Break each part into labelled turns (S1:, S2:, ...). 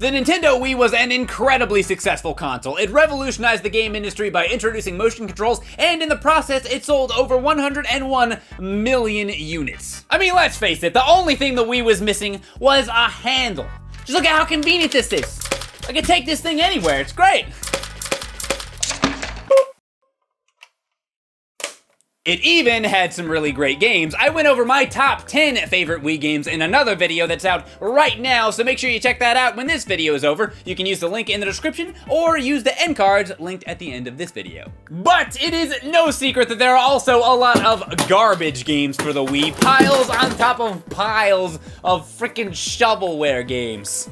S1: The Nintendo Wii was an incredibly successful console. It revolutionized the game industry by introducing motion controls, and in the process, it sold over 101 million units. I mean, let's face it, the only thing the Wii was missing was a handle. Just look at how convenient this is. I can take this thing anywhere, it's great. It even had some really great games. I went over my top 10 favorite Wii games in another video that's out right now, so make sure you check that out when this video is over. You can use the link in the description or use the end cards linked at the end of this video. But it is no secret that there are also a lot of garbage games for the Wii. Piles on top of piles of freaking shovelware games.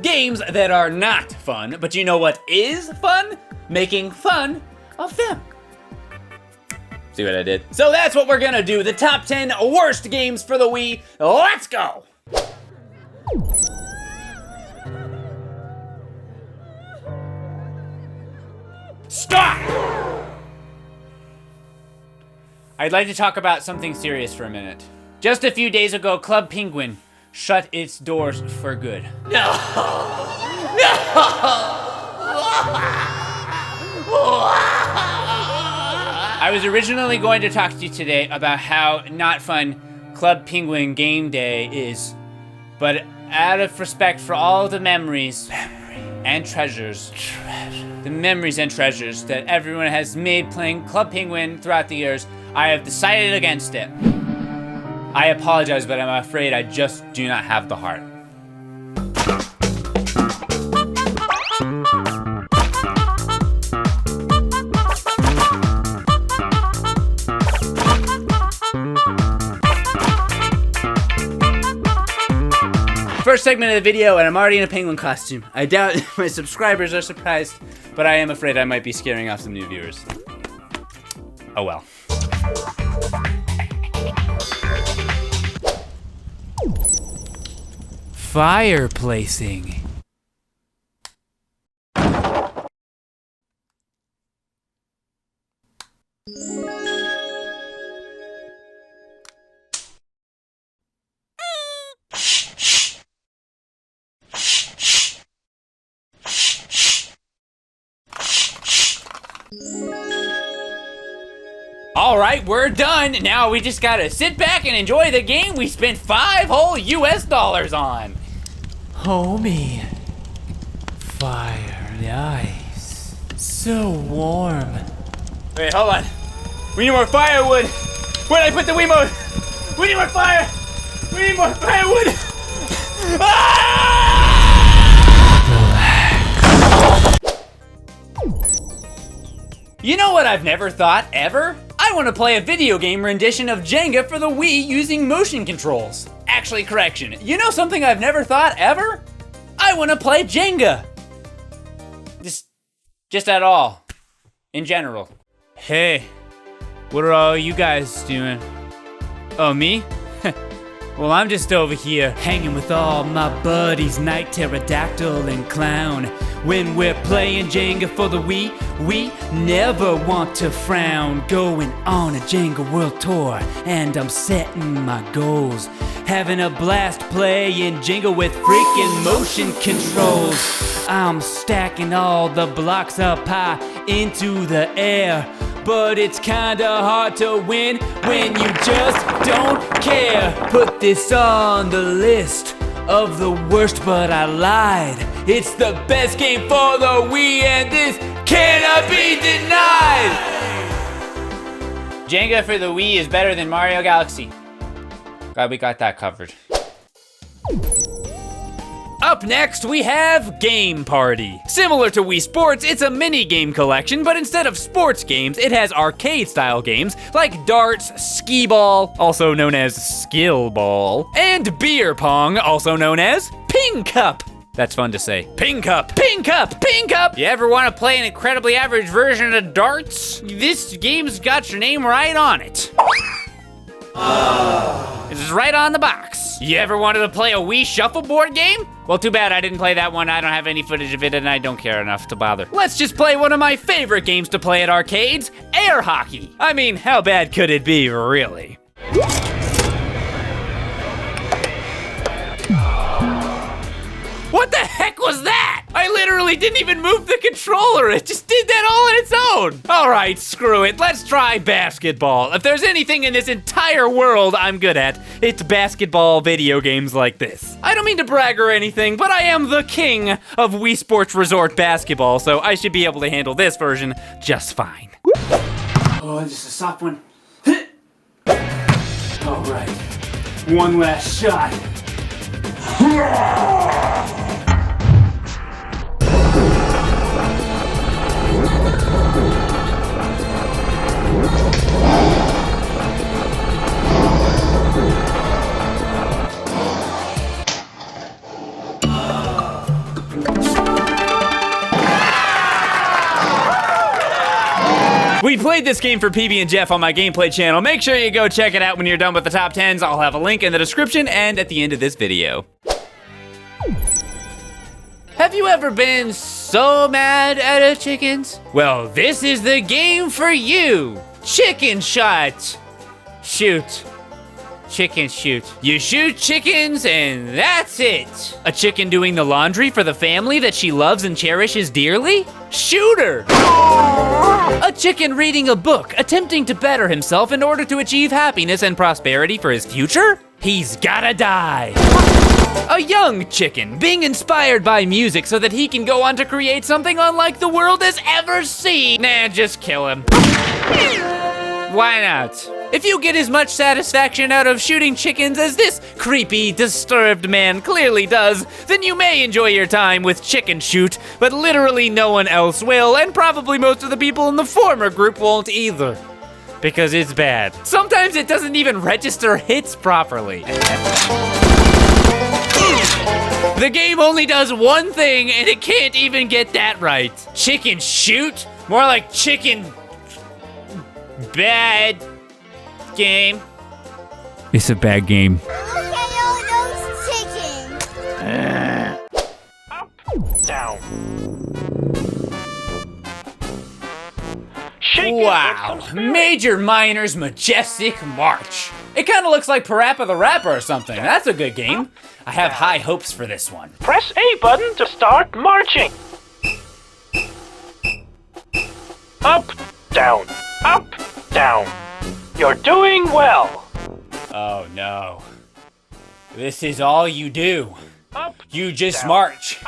S1: Games that are not fun, but you know what is fun? Making fun of them. See what I did? So that's what we're gonna do, the top 10 worst games for the Wii. Let's go! Stop! I'd like to talk about something serious for a minute. Just a few days ago, Club Penguin shut its doors for good. No! I was originally going to talk to you today about how not fun Club Penguin Game Day is, but out of respect for all the memories and treasures, the memories and treasures that everyone has made playing Club Penguin throughout the years, I have decided against it. I apologize, but I'm afraid I just do not have the heart. First segment of the video, and I'm already in a penguin costume. I doubt my subscribers are surprised, but I am afraid I might be scaring off some new viewers. Oh well. Fireplacing. All right, we're done. Now we just gotta sit back and enjoy the game we spent $5 whole US on. Homie, fire, nice, so warm. Wait, hold on. We need more firewood. Where'd I put the Wiimote? We need more fire. We need more firewood. You know what I've never thought, ever? I want to play a video game rendition of Jenga for the Wii using motion controls. Actually, correction. You know something I've never thought, ever? I want to play Jenga. Just at all. In general. Hey, what are all you guys doing? Oh, me? Well, I'm just over here hanging with all my buddies, Night Pterodactyl and Clown. When we're playing Jenga for the Wii, we never want to frown. Going on a Jenga world tour, and I'm setting my goals. Having a blast playing Jenga with freaking motion controls. I'm stacking all the blocks up high into the air. But it's kinda hard to win when you just don't care. Put this on the list of the worst, but I lied. It's the best game for the Wii, and this cannot be denied. Jenga for the Wii is better than Mario Galaxy. Glad we got that covered. Up next, we have Game Party. Similar to Wii Sports, it's a mini-game collection, but instead of sports games, it has arcade-style games like darts, skee-ball, also known as skill ball, and beer pong, also known as ping cup. That's fun to say. Ping cup, ping cup, ping cup! You ever want to play an incredibly average version of darts? This game's got your name right on it. It's right on the box. You ever wanted to play a Wii shuffleboard game? Well, too bad I didn't play that one. I don't have any footage of it and I don't care enough to bother. Let's just play one of my favorite games to play at arcades, air hockey. I mean, how bad could it be, really? What the literally didn't even move the controller. It just did that all on its own. All right, screw it. Let's try basketball. If there's anything in this entire world I'm good at, it's basketball video games like this. I don't mean to brag or anything, but I am the king of Wii Sports Resort basketball, so I should be able to handle this version just fine. Oh, just a soft one. All right, one last shot. We played this game for PB and Jeff on my gameplay channel. Make sure you go check it out when you're done with the top 10s. I'll have a link in the description and at the end of this video. Have you ever been so mad at a chickens? Well, this is the game for you. Chicken shot. Shoot. Chicken shoot. You shoot chickens and that's it. A chicken doing the laundry for the family that she loves and cherishes dearly? Shoot her. A chicken reading a book, attempting to better himself in order to achieve happiness and prosperity for his future? He's gotta die. A young chicken being inspired by music so that he can go on to create something unlike the world has ever seen. Nah, just kill him. Why not? If you get as much satisfaction out of shooting chickens as this creepy, disturbed man clearly does, then you may enjoy your time with Chicken Shoot, but literally no one else will, and probably most of the people in the former group won't either. Because it's bad. Sometimes it doesn't even register hits properly. The game only does one thing, and it can't even get that right. Chicken Shoot? More like chicken... bad... game. It's a bad game.
S2: Look at all those chickens.
S3: Up, down.
S1: Wow, Major Minor's Majestic March. It kind of looks like Parappa the Rapper or something. That's a good game. I have high hopes for this one.
S3: Press A button to start marching. Up, down, up, down. You're doing well.
S1: Oh no. This is all you do.
S3: Up,
S1: You just
S3: down,
S1: march.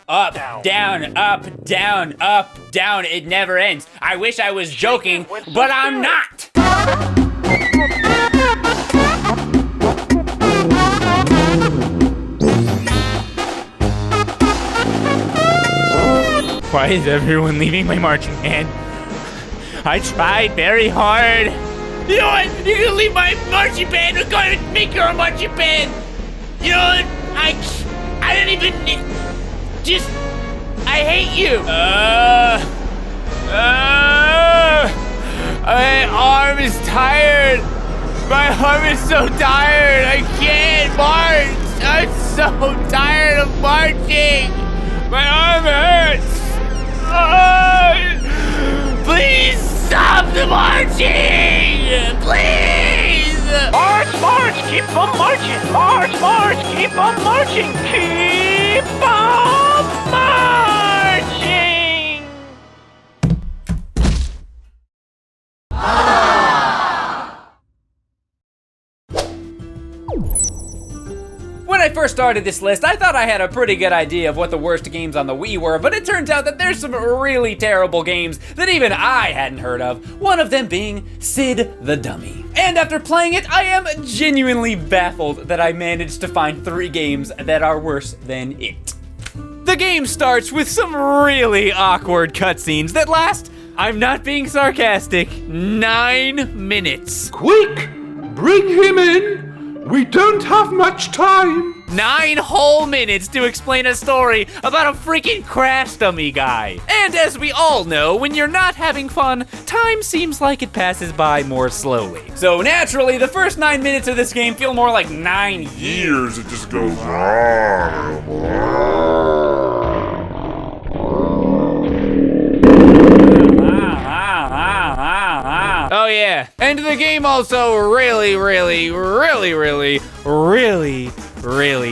S1: Up,
S3: down.
S1: down, up, down, up, down. It never ends. I wish I was joking, but I'm not. Why is everyone leaving my marching band? I tried very hard. You know what? You're gonna leave my marching band. We're going to make your own marching band. You know what? I don't even just. I hate you. My arm is tired. My arm is so tired. I can't march. I'm so tired of marching. My arm hurts. Please stop the marching. Please.
S3: March, march, keep on marching. March, march, keep on marching. Keep on marching.
S1: When I first started this list, I thought I had a pretty good idea of what the worst games on the Wii were, but it turns out that there's some really terrible games that even I hadn't heard of, one of them being Sid the Dummy. And after playing it, I am genuinely baffled that I managed to find 3 games that are worse than it. The game starts with some really awkward cutscenes that last, I'm not being sarcastic, 9 minutes.
S4: Quick! Bring him in! We don't have much time!
S1: 9 whole minutes to explain a story about a freaking crash dummy guy. And as we all know, when you're not having fun, time seems like it passes by more slowly. So naturally, the first 9 minutes of this game feel more like 9 years.
S5: It just goes.
S1: Oh yeah, yeah. And the game also really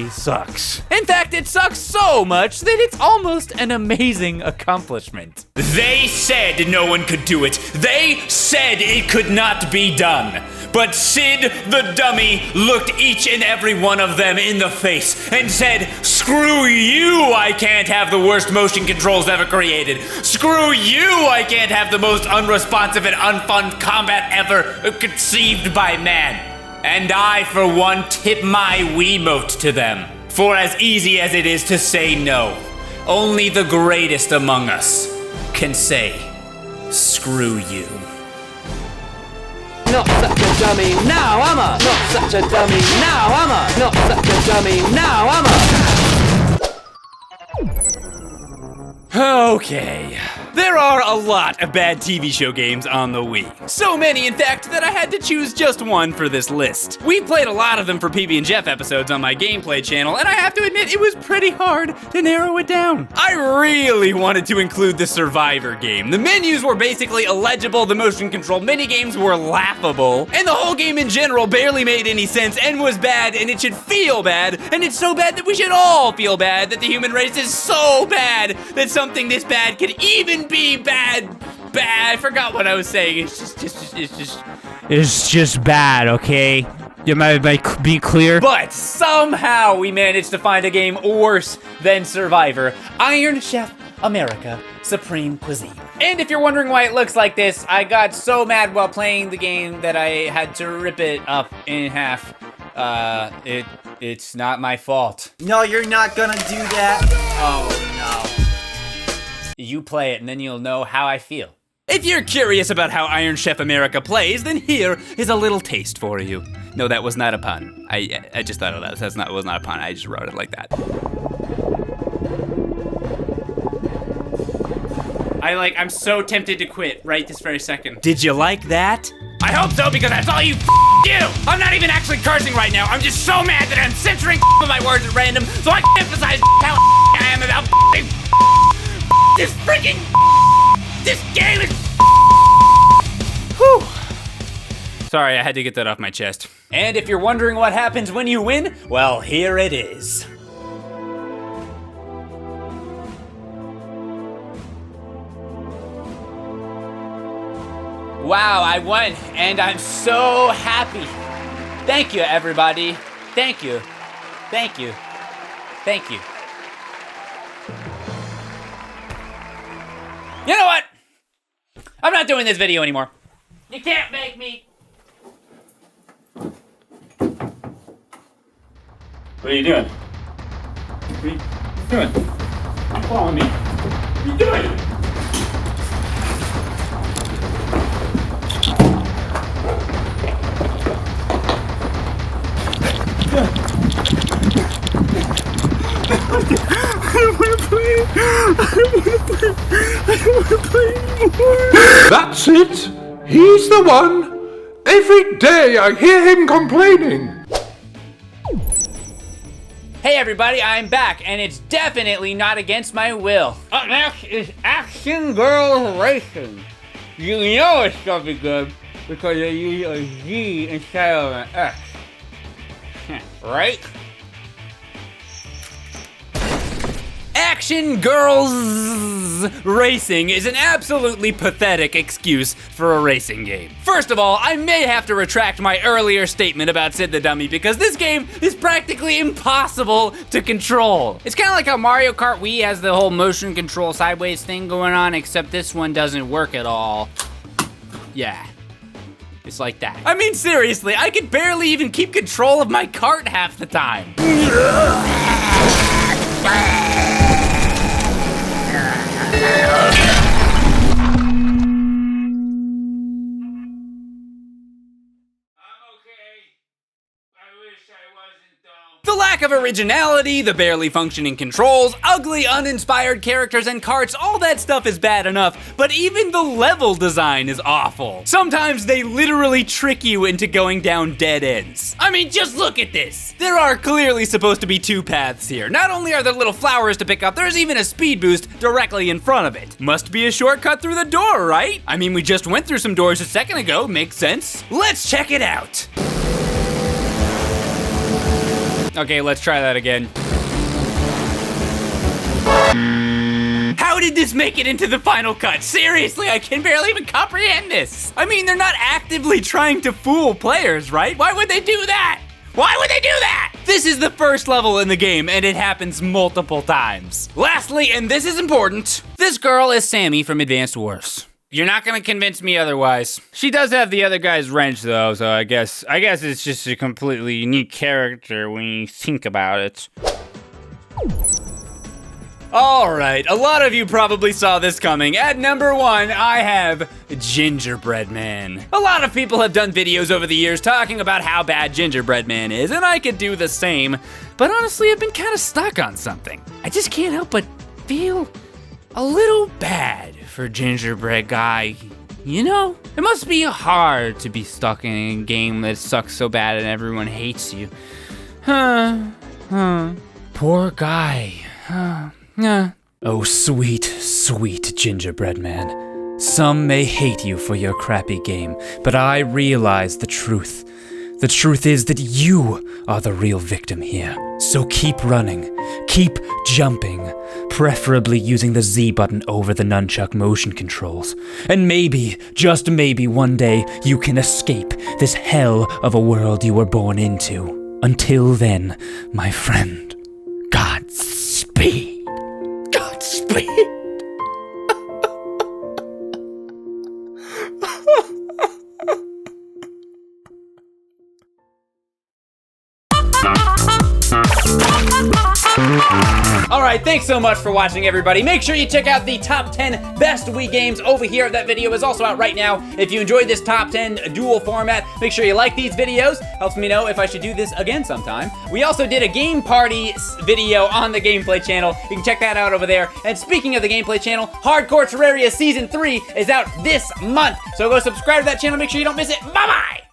S1: sucks. In fact, it sucks so much that it's almost an amazing accomplishment. They said no one could do it. They said it could not be done. But Sid the dummy looked each and every one of them in the face and said, "Screw you, I can't have the worst motion controls ever created. Screw you, I can't have the most unresponsive and unfun combat ever conceived by man." And I, for one, tip my Wiimote to them. For as easy as it is to say no, only the greatest among us can say, "Screw you."
S5: Not such a dummy, now am I? Not such a dummy, now am I? Not such a dummy, now am I?
S1: Okay. There are a lot of bad TV show games on the Wii. So many, in fact, that I had to choose just one for this list. We played a lot of them for PB and Jeff episodes on my gameplay channel, and I have to admit it was pretty hard to narrow it down. I really wanted to include the Survivor game. The menus were basically illegible, the motion control minigames were laughable, and the whole game in general barely made any sense and was bad, and it should feel bad, and it's so bad that we should all feel bad that the human race is so bad that something this bad could even be bad. I forgot what I was saying. It's just bad, okay? Am I being clear? But somehow we managed to find a game worse than Survivor. Iron Chef America Supreme Cuisine. And if you're wondering why it looks like this, I got so mad while playing the game that I had to rip it up in half. It's not my fault.
S6: No, you're not gonna do that. Oh, no.
S1: You play it and then you'll know how I feel. If you're curious about how Iron Chef America plays, then here is a little taste for you. No, that was not a pun. I just thought of that. It was not a pun. I just wrote it like that. I'm so tempted to quit right this very second. Did you like that? I hope so, because that's all you do! I'm not even actually cursing right now. I'm just so mad that I'm censoring my words at random, so I can emphasize how I am about this freaking this game is whew. Sorry, I had to get that off my chest. And if you're wondering what happens when you win, well, here it is. Wow, I won, and I'm so happy. Thank you, everybody. Thank you. Thank you. Thank you. You know what? I'm not doing this video anymore. You can't make me. What are you doing? What are you doing? You're following me. What are you doing?
S4: That's it. He's the one. Every day I hear him complaining.
S1: Hey everybody, I'm back, and it's definitely not against my will. Up next is Action Girls Racing. You know it's gonna be good because I use a Z instead of an S. Right? Action Girls Racing is an absolutely pathetic excuse for a racing game. First of all, I may have to retract my earlier statement about Sid the Dummy because this game is practically impossible to control. It's kind of like how Mario Kart Wii has the whole motion control sideways thing going on, except this one doesn't work at all. Yeah. It's like that. I mean, seriously, I could barely even keep control of my cart half the time. The lack of originality, the barely functioning controls, ugly, uninspired characters and carts, all that stuff is bad enough, but even the level design is awful. Sometimes they literally trick you into going down dead ends. I mean, just look at this. There are clearly supposed to be two paths here. Not only are there little flowers to pick up, there's even a speed boost directly in front of it. Must be a shortcut through the door, right? I mean, we just went through some doors a second ago, makes sense. Let's check it out. Okay, let's try that again. How did this make it into the final cut? Seriously, I can barely even comprehend this. I mean, they're not actively trying to fool players, right? Why would they do that? Why would they do that? This is the first level in the game, and it happens multiple times. Lastly, and this is important, this girl is Sammy from Advanced Wars. You're not gonna convince me otherwise. She does have the other guy's wrench though, so I guess it's just a completely unique character when you think about it. All right, a lot of you probably saw this coming. At number 1, I have Gingerbread Man. A lot of people have done videos over the years talking about how bad Gingerbread Man is, and I could do the same, but honestly, I've been kind of stuck on something. I just can't help but feel a little bad for Gingerbread Guy. You know, it must be hard to be stuck in a game that sucks so bad and everyone hates you. Poor guy. Oh, sweet, sweet Gingerbread Man. Some may hate you for your crappy game, but I realize the truth. The truth is that you are the real victim here. So keep running, keep jumping, preferably using the Z button over the nunchuck motion controls. And maybe, just maybe one day, you can escape this hell of a world you were born into. Until then, my friend, Godspeed. Godspeed. Alright, thanks so much for watching, everybody. Make sure you check out the top 10 best Wii games over here. That video is also out right now. If you enjoyed this top 10 dual format, make sure you like these videos. Helps me know if I should do this again sometime. We also did a game party video on the gameplay channel. You can check that out over there. And speaking of the gameplay channel, Hardcore Terraria Season 3 is out this month. So go subscribe to that channel, make sure you don't miss it. Bye-bye!